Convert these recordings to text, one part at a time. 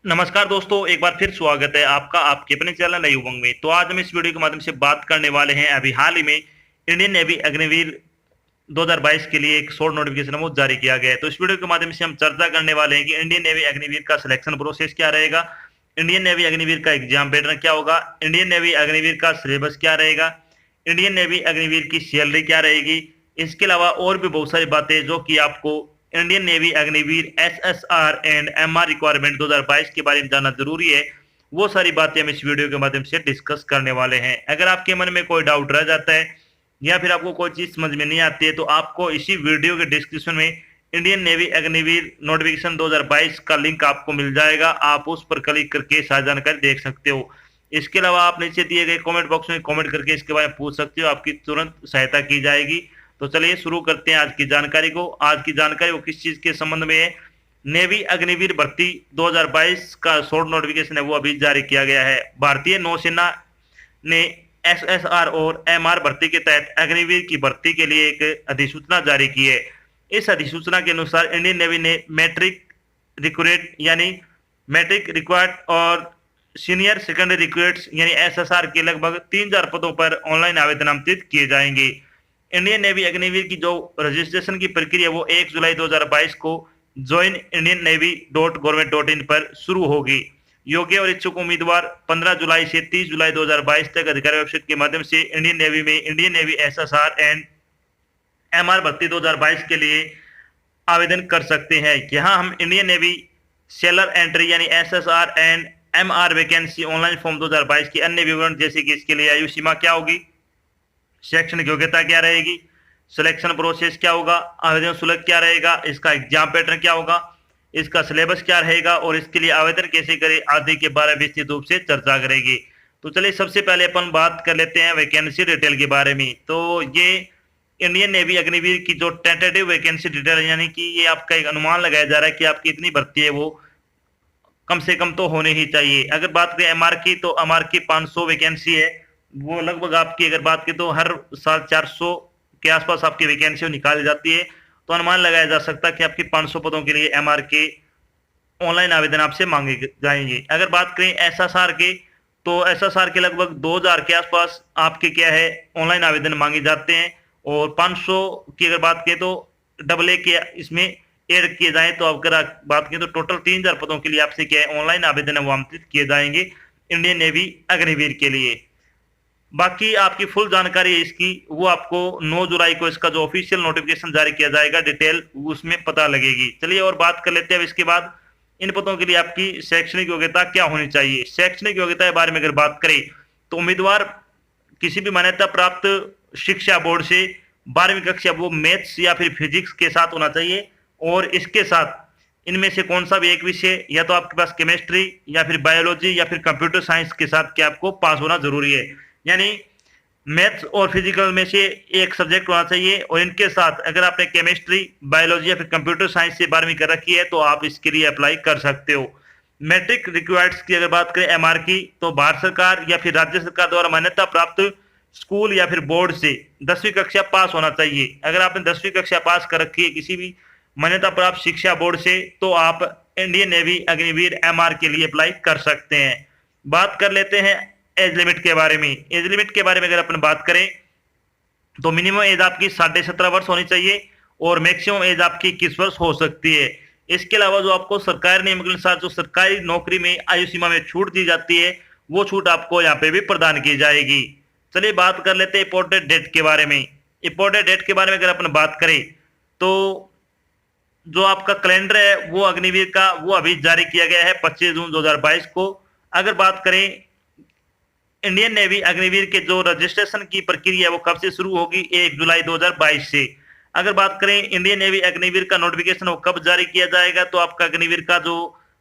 नमस्कार दोस्तों, एक बार फिर स्वागत है आपका आपके अपने चैनल नई उमंग में। तो आज हम इस वीडियो के माध्यम से बात करने वाले हैं अभी हाल ही में इंडियन नेवी अग्निवीर 2022 के लिए एक शॉर्ट नोटिफिकेशन वो जारी किया गया है। तो इस वीडियो के माध्यम से हम चर्चा करने वाले हैं कि इंडियन नेवी अग्निवीर का सिलेक्शन प्रोसेस क्या रहेगा, इंडियन नेवी अग्निवीर का एग्जाम पैटर्न क्या होगा, इंडियन नेवी अग्निवीर का सिलेबस क्या रहेगा, इंडियन नेवी अग्निवीर की सैलरी क्या रहेगी। इसके अलावा और भी बहुत सारी बातें जो कि आपको Indian navy Agniveer SSR and MR requirement 2022 के बारे में जानना जरूरी है। वो सारी बातें हम इस वीडियो के माध्यम से डिस्कस करने वाले हैं। अगर आपके मन में कोई डाउट रह जाता है या फिर आपको कोई चीज समझ में नहीं आती है तो आपको इसी वीडियो के डिस्क्रिप्शन में इंडियन नेवी अग्निवीर नोटिफिकेशन 2022 का लिंक आपको मिल जाएगा। आप उस पर क्लिक करके सारी जानकारी देख सकते हो। इसके अलावा आप नीचे दिए गए कमेंट बॉक्स में कमेंट करके इसके बारे में पूछ सकते हो, आपकी तुरंत सहायता की जाएगी। तो चलिए शुरू करते हैं आज की जानकारी को। आज की जानकारी वो किस चीज के संबंध में है, नेवी अग्निवीर भर्ती 2022 का शॉर्ट नोटिफिकेशन है वो अभी जारी किया गया है। भारतीय नौसेना ने एसएसआर और एमआर भर्ती के तहत अग्निवीर की भर्ती के लिए एक अधिसूचना जारी की है। इस अधिसूचना के अनुसार इंडियन नेवी ने मैट्रिक रिक्रूट यानी मैट्रिक रिक्वायर्ड और सीनियर सेकेंडरी रिक्रूट्स यानी एसएसआर के लगभग 3000 पदों पर ऑनलाइन आवेदन आमंत्रित किए जाएंगे। इंडियन नेवी अग्निवीर की जो रजिस्ट्रेशन की प्रक्रिया वो 1 जुलाई 2022 को ज्वाइन इंडियन नेवी .gov.in पर शुरू होगी। योग्य और इच्छुक उम्मीदवार 15 जुलाई से 30 जुलाई 2022 तक अधिकारी वेबसाइट के माध्यम से इंडियन नेवी में Indian navy SSR and MR भर्ती 2022 के लिए आवेदन कर सकते हैं। यहाँ हम इंडियन नेवी सेलर एंट्री यानी SSR and MR vacancy online form 2022 की अन्य विवरण जैसे कि इसके लिए आयु सीमा क्या होगी, शैक्षणिक योग्यता क्या रहेगी, सिलेक्शन प्रोसेस क्या होगा, आवेदन शुल्क क्या रहेगा, इसका एग्जाम पैटर्न क्या होगा, इसका सिलेबस क्या रहेगा और इसके लिए आवेदन कैसे करें आदि के बारे में विस्तृत रूप से चर्चा करेंगे। तो चलिए सबसे पहले अपन बात कर लेते हैं वैकेंसी डिटेल के बारे में। तो ये इंडियन नेवी अग्निवीर की जो टेंटेटिव वैकेंसी डिटेल यानी कि ये आपका एक अनुमान लगाया जा रहा है कि आपकी इतनी भर्ती है वो कम से कम तो होने ही चाहिए। अगर बात करें एमआर की तो एमआर की 500 वैकेंसी है। वो लगभग आपकी अगर बात की तो हर साल 400 के आसपास आपकी वैकेंसी निकाली जाती है। तो अनुमान लगाया जा सकता है कि आपकी 500 पदों के लिए एमआर के ऑनलाइन आवेदन आपसे मांगे जाएंगे। अगर बात करें एसएसआर के तो एसएसआर के लगभग 2000 के आसपास आपके क्या है ऑनलाइन आवेदन मांगे जाते हैं। और 500 की अगर बात करें तो डबल ए के इसमें ऐड किए जाए तो अगर बात करें तो टोटल 3000 पदों के लिए आपसे क्या है ऑनलाइन आवेदन वो आमंत्रित किए जाएंगे इंडियन नेवी अग्निवीर के लिए। बाकी आपकी फुल जानकारी है इसकी वो आपको 9 जुलाई को इसका जो ऑफिशियल नोटिफिकेशन जारी किया जाएगा डिटेल उसमें पता लगेगी। चलिए और बात कर लेते हैं अब इसके बाद इन पदों के लिए आपकी शैक्षणिक योग्यता क्या होनी चाहिए। शैक्षणिक योग्यता के बारे में अगर बात करें तो उम्मीदवार किसी भी मान्यता प्राप्त शिक्षा बोर्ड से 12वीं कक्षा वो मैथ्स या फिर फिजिक्स के साथ होना चाहिए। और इसके साथ इनमें से कौन सा भी एक विषय या तो आपके पास केमिस्ट्री या फिर बायोलॉजी या फिर कंप्यूटर साइंस के साथ क्या आपको पास होना जरूरी है। यानी मैथ्स और फिजिकल में से एक सब्जेक्ट होना चाहिए। और इनके साथ अगर आपने केमिस्ट्री बायोलॉजी या फिर कंप्यूटर साइंस से 12वीं कर रखी है तो आप इसके लिए अप्लाई कर सकते हो। मैट्रिक रिक्वायर्ड्स की अगर बात करें एमआर की तो भारत सरकार या फिर राज्य सरकार द्वारा मान्यता प्राप्त स्कूल या फिर बोर्ड से 10वीं कक्षा पास होना चाहिए। अगर आपने 10वीं कक्षा पास कर रखी है किसी भी मान्यता प्राप्त शिक्षा बोर्ड से तो आप इंडियन नेवी अग्निवीर एमआर के लिए अप्लाई कर सकते हैं। बात कर लेते हैं एज लिमिट के बारे में। एज लिमिट के बारे में अगर अपन बात करें तो मिनिमम एज आपकी 17.5 वर्ष होनी चाहिए और मैक्सिमम एज आपकी 21 वर्ष हो सकती है। इसके अलावा जो आपको सरकारी नियम के अनुसार जो सरकारी नौकरी में आयु सीमा में छूट दी जाती है वो छूट आपको यहाँ पे भी प्रदान की जाएगी। चलिए बात कर लेते हैं इंपोर्टेड डेट के बारे में। इंपोर्टेड डेट के बारे में अगर अपन बात करें तो जो आपका कैलेंडर है वो अग्निवीर का वो अभी जारी किया गया है 25 जून 2022 को। अगर बात करें इंडियन नेवी अग्निवीर के जो रजिस्ट्रेशन की प्रक्रिया है वो कब से शुरू होगी, 1 जुलाई 2022 से। अगर बात करें इंडियन नेवी अग्निवीर का नोटिफिकेशन वो कब जारी किया जाएगा तो आपका अग्निवीर का जो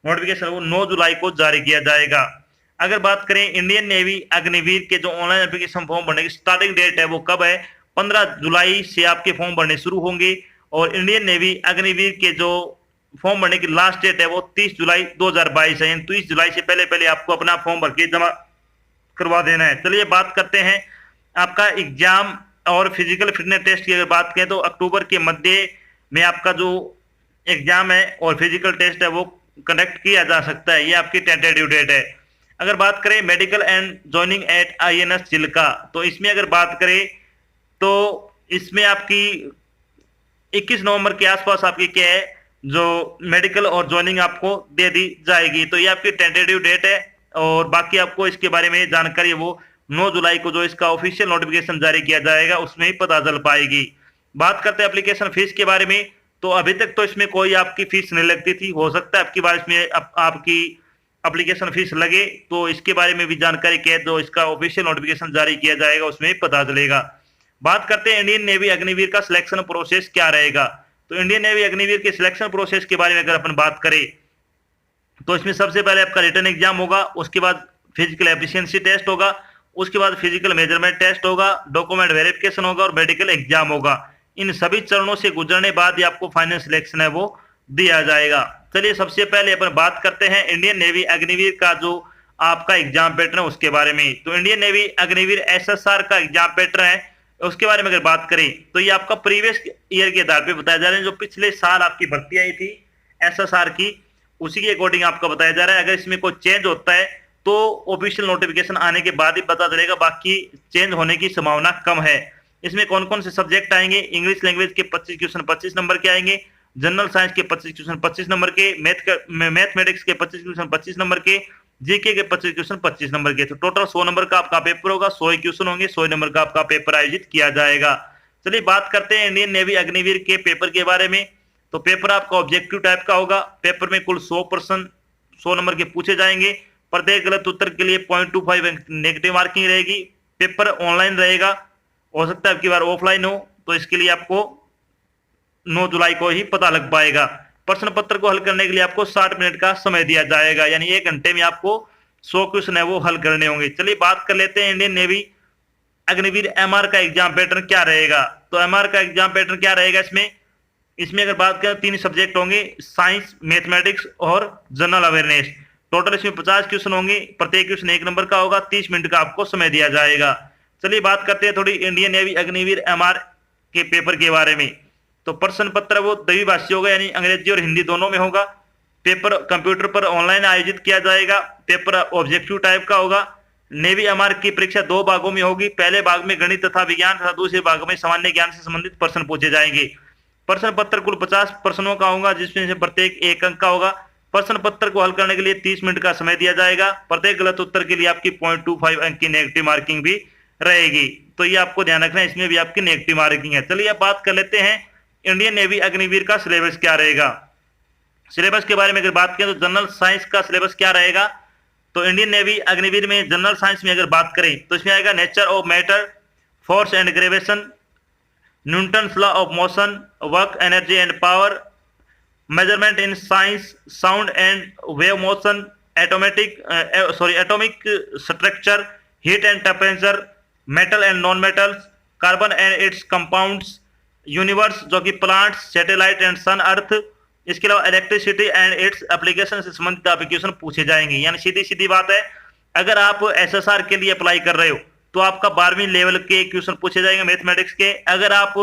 नोटिफिकेशन वो 9 जुलाई को जारी किया जाएगा। अगर बात करें इंडियन नेवी अग्निवीर के जो ऑनलाइन एप्लीकेशन फॉर्म भरने की स्टार्टिंग डेट है वो कब है, 15 जुलाई से आपके फॉर्म भरने शुरू होंगे। और इंडियन नेवी अग्निवीर के जो फॉर्म भरने की लास्ट डेट है वो 30 जुलाई 2022 है। यानी 30 जुलाई से पहले पहले आपको अपना फॉर्म भर के जमा करवा देना है। चलिए बात करते हैं आपका एग्जाम और फिजिकल फिटनेस टेस्ट की अगर बात करें तो अक्टूबर के मध्य में आपका जो एग्जाम है और फिजिकल टेस्ट है वो कंडक्ट किया जा सकता है, ये आपकी टेंटेटिव डेट है। अगर बात करें medical and joining at INS Chilka, तो इसमें अगर बात करें तो इसमें आपकी 21 नवंबर के आसपास आपकी क्या है जो मेडिकल और ज्वाइनिंग आपको दे दी जाएगी। तो ये आपकी टेंटेटिव डेट है और बाकी आपको इसके बारे में जानकारी वो 9 जुलाई को जो इसका ऑफिशियल नोटिफिकेशन जारी किया जाएगा उसमें ही पता चल पाएगी। बात करते हैं एप्लीकेशन फीस के बारे में, तो अभी तक तो इसमें कोई आपकी फीस नहीं लगती थी, हो सकता है आपकी बार इसमें आपकी एप्लीकेशन फीस लगे, तो इसके बारे में भी जानकारी क्या है जो इसका ऑफिशियल नोटिफिकेशन जारी किया जाएगा उसमें ही पता चलेगा। बात करते हैं इंडियन नेवी अग्निवीर का सिलेक्शन प्रोसेस क्या रहेगा। तो इंडियन नेवी अग्निवीर के सिलेक्शन प्रोसेस के बारे में अगर अपन बात करें तो इसमें सबसे पहले आपका रिटन एग्जाम होगा, उसके बाद फिजिकल एफिशिएंसी टेस्ट होगा, उसके बाद फिजिकल मेजरमेंट टेस्ट होगा, डॉक्यूमेंट वेरिफिकेशन होगा और मेडिकल एग्जाम होगा। इन सभी चरणों से गुजरने बाद ही आपको फाइनल सिलेक्शन है वो दिया जाएगा। चलिए सबसे पहले अपन बात करते हैं इंडियन नेवी अग्निवीर का जो आपका एग्जाम पैटर्न है उसके बारे में। तो इंडियन नेवी अग्निवीर SSR का एग्जाम पैटर्न है, उसके बारे में अगर बात करें तो ये आपका प्रीवियस ईयर के आधार पे बताया जा रहा है, जो पिछले साल आपकी भर्ती आई थी SSR की उसी के अकॉर्डिंग आपका बताया जा रहा है। अगर इसमें कोई चेंज होता है तो ऑफिशियल नोटिफिकेशन आने के बाद ही पता चलेगा, बाकी चेंज होने की संभावना कम है। इसमें कौन कौन से सब्जेक्ट आएंगे, इंग्लिश लैंग्वेज के 25 क्वेश्चन 25 नंबर के आएंगे, जनरल साइंस के 25 क्वेश्चन 25 नंबर के, मैथमेटिक्स के 25 क्वेश्चन 25 नंबर के, जीके के 25 क्वेश्चन 25 नंबर के। तो टोटल 100 नंबर का आपका पेपर होगा, 100 क्वेश्चन होंगे, 100 नंबर का आपका पेपर आयोजित किया जाएगा। चलिए बात करते हैं इंडियन नेवी अग्निवीर के पेपर के बारे में। तो पेपर आपका ऑब्जेक्टिव टाइप का होगा, पेपर में कुल 100 नंबर के पूछे जाएंगे, प्रत्येक गलत उत्तर के लिए 0.25 नेगेटिव मार्किंग रहेगी। पेपर ऑनलाइन रहेगा, हो सकता है आपकी बार ऑफलाइन हो, तो इसके लिए आपको 9 जुलाई को ही पता लग पाएगा। प्रश्न पत्र को हल करने के लिए आपको 60 मिनट का समय दिया जाएगा, यानी 1 घंटे में आपको 100 क्वेश्चन है वो हल करने होंगे। चलिए बात कर लेते हैं इंडियन नेवी अग्निवीर MR का एग्जाम पैटर्न क्या रहेगा। तो MR का एग्जाम पैटर्न क्या रहेगा, इसमें अगर बात करें 3 सब्जेक्ट होंगे, साइंस, मैथमेटिक्स और जनरल अवेयरनेस। टोटल इसमें 50 क्वेश्चन होंगे, प्रत्येक क्वेश्चन 1 नंबर का होगा, 30 मिनट का आपको समय दिया जाएगा। चलिए बात करते हैं थोड़ी इंडियन नेवी अग्निवीर MR के पेपर के बारे में। तो प्रश्न पत्र वो द्विभाषी होगा, यानी अंग्रेजी और हिंदी दोनों में होगा। पेपर कंप्यूटर पर ऑनलाइन आयोजित किया जाएगा, पेपर ऑब्जेक्टिव टाइप का होगा। नेवी MR की परीक्षा 2 भागों में होगी, पहले भाग में गणित तथा विज्ञान तथा दूसरे भाग में सामान्य ज्ञान से संबंधित प्रश्न पूछे जाएंगे। प्रश्न पत्र कुल 50 प्रश्नों का होगा, जिसमें से प्रत्येक 1 अंक का होगा। प्रश्न पत्र को हल करने के लिए 30 मिनट का समय दिया जाएगा, प्रत्येक गलत उत्तर के लिए आपकी 0.25 अंक की नेगेटिव मार्किंग भी रहेगी। तो ये आपको ध्यान रखना है, इसमें भी आपकी नेगेटिव मार्किंग है। चलिए अब बात कर लेते हैं इंडियन नेवी अग्निवीर का सिलेबस क्या रहेगा। सिलेबस के बारे में अगर बात करें तो जनरल साइंस का सिलेबस क्या रहेगा। तो इंडियन नेवी अग्निवीर में जनरल साइंस में अगर बात करें तो इसमें आएगा nature of matter, force and gravitation, Newton's law of motion, work, energy and power, measurement in science, sound and wave motion, atomic structure, heat and temperature, metal and non metals, carbon and it's compounds, universe जो कि plants, satellite and सन, अर्थ। इसके अलावा electricity and its application से संबंधित application पूछे जाएंगे। यानी सीधी सीधी बात है, अगर आप SSR के लिए अप्लाई कर रहे हो तो आपका 12वीं लेवल के क्वेश्चन पूछे जाएंगे मैथमेटिक्स के। अगर आप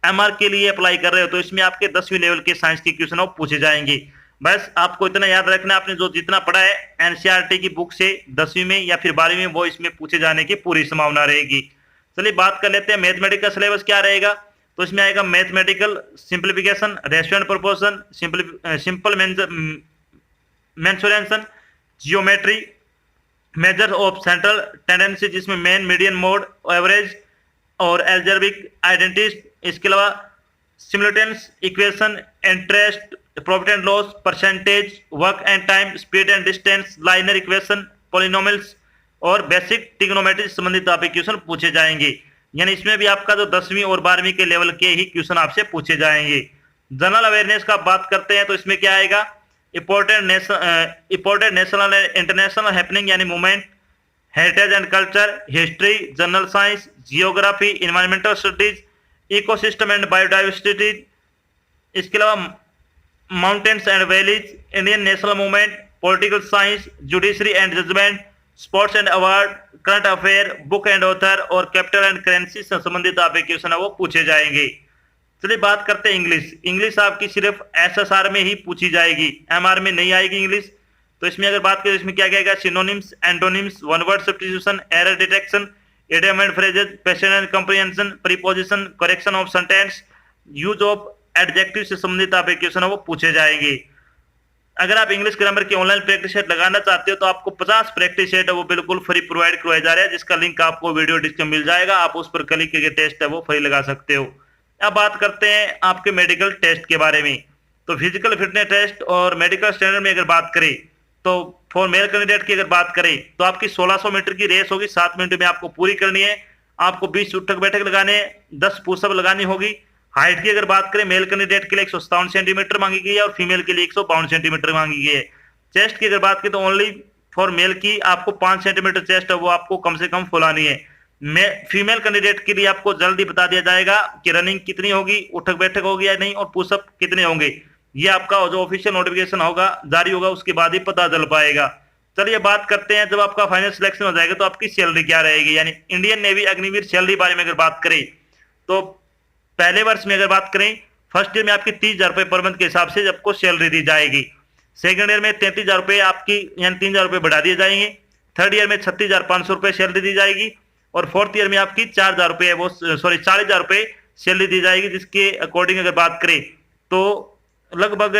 MR के लिए अप्लाई कर रहे हो तो इसमें आपके 10वीं लेवल के साइंस के क्वेश्चन पूछे जाएंगे। बस आपको इतना याद रखना, आपने जो जितना पढ़ा है NCERT की बुक से 10वीं में या फिर 12वीं में, वो इसमें पूछे जाने की पूरी संभावना रहेगी। चलिए बात कर लेते हैं मैथमेटिक्स का सिलेबस क्या रहेगा। तो इसमें आएगा mathematical simplification, ratio and proportion, simple mensuration, geometry, measure of central tendency जिसमें मेन, मीडियन, मोड, एवरेज और एल्जेब्रिक आइडेंटिटीज। इसके अलावा simultaneous equation, interest, profit and loss, percentage, work and time, speed and distance, linear equation, polynomials और basic trigonometry से संबंधित आपके question पूछे जाएंगे। यानी इसमें भी आपका जो 10वीं और 12वीं के लेवल के ही क्वेश्चन आपसे पूछे जाएंगे। जनरल अवेयरनेस का बात करते हैं तो इसमें क्या आएगा, important national and international happening यानी movement, heritage and culture, history, general science, geography, environmental studies, ecosystem and biodiversity. इसके अलावा mountains and valleys, Indian national movement, political science, judiciary and judgment, sports and award, current affair, book and author और capital and currency से संबंधित आपके question है वो पूछे जाएंगे। चलिए बात करते हैं इंग्लिश। इंग्लिश आपकी सिर्फ एसएसआर में ही पूछी जाएगी, एमआर में नहीं आएगी इंग्लिश। तो इसमें अगर बात करें इसमें क्या क्या synonyms, antonyms, one word substitution, error detection, idiom and phrases, passage and comprehension, preposition, correction of sentence, use of adjective से संबंधित आप क्वेश्चन है वो पूछे जाएंगे। अगर आप इंग्लिश ग्रामर की ऑनलाइन प्रैक्टिस सेट लगाना चाहते हो तो आपको 50 प्रैक्टिस सेट है वो बिल्कुल फ्री प्रोवाइड करवाया जा रहा है, जिसका लिंक आपको वीडियो डिस्क्रिप्शन मिल जाएगा। आप उस पर क्लिक करके टेस्ट है वो फ्री लगा सकते हो। अब बात करते हैं आपके मेडिकल टेस्ट के बारे में। तो फिजिकल फिटनेस टेस्ट और मेडिकल स्टैंडर्ड में अगर बात करें तो फॉर मेल कैंडिडेट की अगर बात करें तो आपकी 1600 मीटर की रेस होगी, 7 मिनट में आपको पूरी करनी है। आपको 20 उठक बैठक लगाने हैं, 10 पुशअप लगानी होगी। हाइट की अगर बात करें मेल कैंडिडेट के लिए 157 सेंटीमीटर मांगी गई है और फीमेल के लिए 152 सेंटीमीटर मांगी गई है। चेस्ट की अगर बात करें तो ओनली फॉर मेल की आपको 5 सेंटीमीटर चेस्ट है वो आपको कम से कम फुलानी है। फीमेल कैंडिडेट के लिए आपको जल्दी बता दिया जाएगा कि रनिंग कितनी होगी, उठक बैठक होगी या नहीं, और पुशअप कितने होंगे। ये आपका जो ऑफिशियल नोटिफिकेशन होगा जारी होगा उसके बाद ही पता चल पाएगा। चलिए बात करते हैं जब आपका फाइनल सिलेक्शन हो जाएगा तो आपकी सैलरी क्या रहेगी, यानी इंडियन नेवी अग्निवीर सैलरी बारे में अगर बात करें तो पहले वर्ष में अगर बात करें फर्स्ट ईयर में आपकी 30,000 रुपए पर मंथ के हिसाब से आपको सैलरी दी जाएगी। सेकंड ईयर में 33,000 रुपए आपकी यानी 3,000 रुपए बढ़ा दिए जाएंगे। थर्ड ईयर में 36,500 रुपए सैलरी दी जाएगी और फोर्थ ईयर में आपकी 4,000 रुपए वो 40,000 रुपए सैलरी दी जाएगी, जिसके अकॉर्डिंग अगर बात करें तो लगभग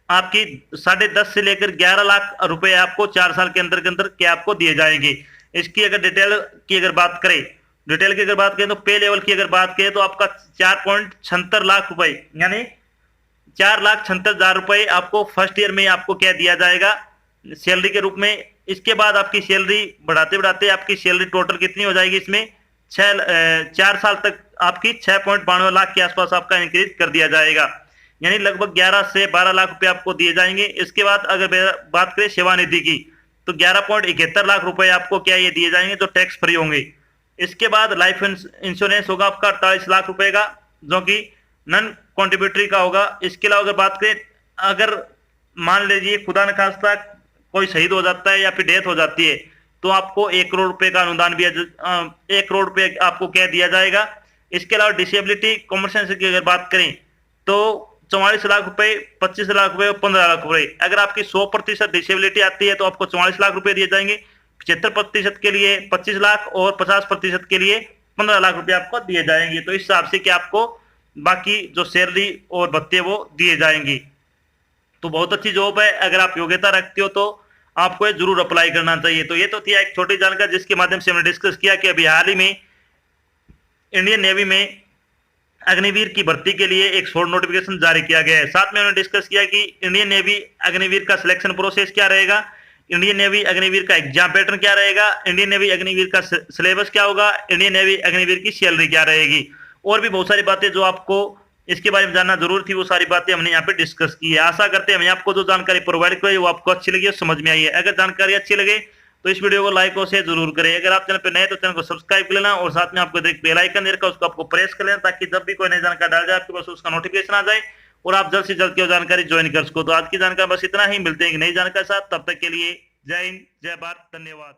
आपकी 10.5 से लेकर 11 लाख रुपए आपको 4 साल के अंदर के आपको दिए जाएंगे। इसकी अगर डिटेल की अगर बात करें तो पे लेवल की अगर बात करें तो आपका 4.76 लाख रुपए यानी 4,76,000 रुपए आपको फर्स्ट ईयर में आपको क्या दिया जाएगा सैलरी के रूप में। इसके बाद आपकी सैलरी बढ़ाते बढ़ाते आपकी सैलरी टोटल कितनी हो जाएगी, इसमें 4 साल तक आपकी 6.92 लाख के आसपास आपका इंक्रीज कर दिया जाएगा, यानी लगभग 11 से 12 लाख रुपए आपको दिए जाएंगे। इसके बाद अगर बात करें सेवानिधि की तो 11.71 लाख रुपए आपको क्या ये दिए जाएंगे जो टैक्स फ्री होंगे। इसके बाद लाइफ इंश्योरेंस होगा आपका 48 लाख रुपए का जो कि नॉन कॉन्ट्रीब्यूटरी का होगा। इसके अलावा अगर बात करें अगर मान लीजिए खुदा न खास्ता कोई शहीद हो जाता है या फिर डेथ हो जाती है तो आपको 1 करोड़ रुपए का अनुदान भी 1 करोड़ रुपए आपको क्या दिया जाएगा। इसके अलावा डिसेबिलिटी कॉम्पनसेशन की अगर बात करें तो 44 लाख रुपए, 25 लाख रुपए और 15 लाख रुपए। अगर आपकी 100% डिसेबिलिटी आती है तो आपको 44 लाख रुपए दिए जाएंगे, 75% के लिए 25 लाख और 50% के लिए 15 लाख रुपए आपको दिए जाएंगे। तो इस हिसाब से कि आपको बाकी जो सैलरी और भत्ते वो दिए जाएंगे। तो बहुत अच्छी जॉब है, अगर आप योग्यता रखते हो तो आपको ये जरूर अप्लाई करना चाहिए। तो ये तो थी एक छोटी जानकारी जिसके माध्यम से हमने डिस्कस किया कि अभी हाल ही में इंडियन नेवी में अग्निवीर की भर्ती के लिए एक शॉर्ट नोटिफिकेशन जारी किया गया है। साथ में उन्होंने डिस्कस किया कि इंडियन नेवी अग्निवीर का सिलेक्शन प्रोसेस क्या रहेगा, इंडियन नेवी अग्निवीर का एग्जाम पैटर्न क्या रहेगा, इंडियन नेवी अग्निवीर का सिलेबस क्या होगा, इंडियन नेवी अग्निवीर की सैलरी क्या रहेगी, और भी बहुत सारी बातें जो आपको इसके बारे में जानना जरूर थी वो सारी बातें हमने यहाँ पे डिस्कस की है। आशा करते हैं हमने आपको जो जानकारी प्रोवाइड की वो आपको अच्छी लगी और समझ में आई है। अगर जानकारी अच्छी लगे तो इस वीडियो को लाइक और शेयर जरूर करें। अगर आप चैनल पे नए तो चैनल को सब्सक्राइब कर लेना और साथ में आपको एक बेल आइकन देकर उसको आपको प्रेस कर लेना ताकि जब भी कोई नई जानकारी डाल जाए आपके पास उसका नोटिफिकेशन आ जाए और आप जल्द से जल्द की जानकारी ज्वाइन कर सको। तो आज की जानकारी बस इतना ही, मिलते हैं एक नई जानकारी के साथ, तब तक के लिए जय हिंद, जय भारत, धन्यवाद।